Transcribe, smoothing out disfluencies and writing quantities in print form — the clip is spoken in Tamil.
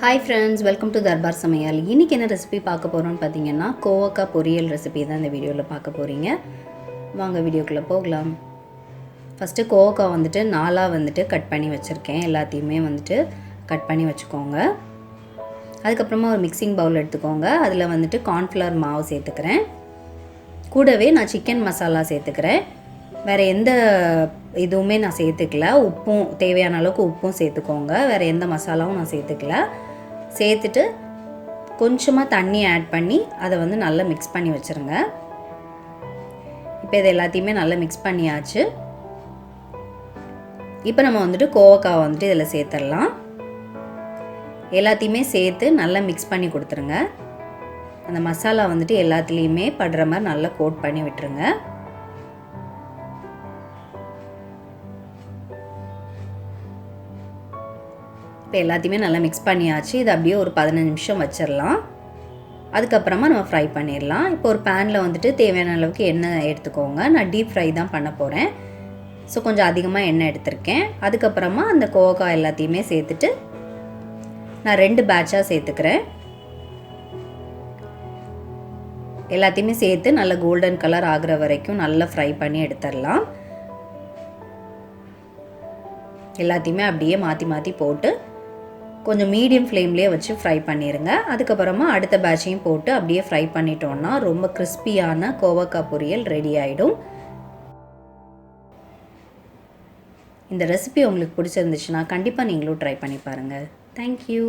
Hi friends, welcome to Darbar Samayal. இன்னைக்கு என்ன ரெசிபி பார்க்க போறோம்னு பாத்தீங்கன்னா கோவக்காய் பொரியல் ரெசிபி தான் இந்த வீடியோல பார்க்க போறீங்க. வாங்க வீடியோக்குள்ள போகலாம். ஃபர்ஸ்ட் கோவக்காய் வந்துட்டு நாலா வந்துட்டு கட் பண்ணி வச்சிருக்கேன். எல்லாத்தையுமே வந்துட்டு கட் பண்ணி வச்சுக்கோங்க. அதுக்கு அப்புறமா ஒரு மிக்சிங் பவுல் எடுத்துக்கோங்க. அதுல வந்துட்டு கார்ன்ஃப்ளவர் மாவு சேர்த்துக்கிறேன். கூடவே நான் சிக்கன் மசாலா சேர்த்துக்கிறேன். வேற எந்த இதுவுமே நான் சேர்த்துக்கல. உப்பும் தேவையான அளவுக்கு உப்பும் சேர்த்துக்கோங்க. வேற எந்த மசாலாவும் நான் சேர்த்துக்கல. சேர்த்துட்டு கொஞ்சமாக தண்ணி ஆட் பண்ணி அதை வந்து நல்லா மிக்ஸ் பண்ணி வச்சுருங்க. இப்போ இது எல்லாத்தையுமே நல்லா மிக்ஸ் பண்ணியாச்சு. இப்போ நம்ம வந்துட்டு கோவக்காய் வந்துட்டு இதில் சேர்த்துடலாம். எல்லாத்தையுமே சேர்த்து நல்லா மிக்ஸ் பண்ணி கொடுத்துருங்க. அந்த மசாலா வந்துட்டு எல்லாத்துலேயுமே படுற மாதிரி நல்லா கோட் பண்ணி விட்டுருங்க. இப்போ எல்லாத்தையுமே நல்லா மிக்ஸ் பண்ணியாச்சு. இது அப்படியே ஒரு 15 நிமிஷம் வச்சிடலாம். அதுக்கப்புறமா நம்ம ஃப்ரை பண்ணிடலாம். இப்போ ஒரு பேனில் வந்துட்டு தேவையான அளவுக்கு எண்ணெய் எடுத்துக்கோங்க. நான் டீப் ஃப்ரை தான் பண்ண போகிறேன். ஸோ கொஞ்சம் அதிகமாக எண்ணெய் எடுத்திருக்கேன். அதுக்கப்புறமா அந்த கோவக்காய் எல்லாத்தையுமே சேர்த்துட்டு நான் 2 பேட்சாக சேர்த்துக்கிறேன். எல்லாத்தையுமே சேர்த்து நல்லா கோல்டன் கலர் ஆகிற வரைக்கும் நல்லா ஃப்ரை பண்ணி எடுத்துடலாம். எல்லாத்தையுமே அப்படியே மாற்றி மாற்றி போட்டு கொஞ்சம் மீடியம் ஃப்ளேம்லேயே வச்சு ஃப்ரை பண்ணிடுங்க. அதுக்கப்புறமா அடுத்த பேட்சையும் போட்டு அப்படியே ஃப்ரை பண்ணிட்டோன்னா ரொம்ப கிறிஸ்பியான கோவக்காய் பொரியல் ரெடி ஆகிடும். இந்த ரெசிபி உங்களுக்கு பிடிச்சிருந்துச்சுன்னா கண்டிப்பாக நீங்களும் ட்ரை பண்ணி பாருங்கள். தேங்க்யூ.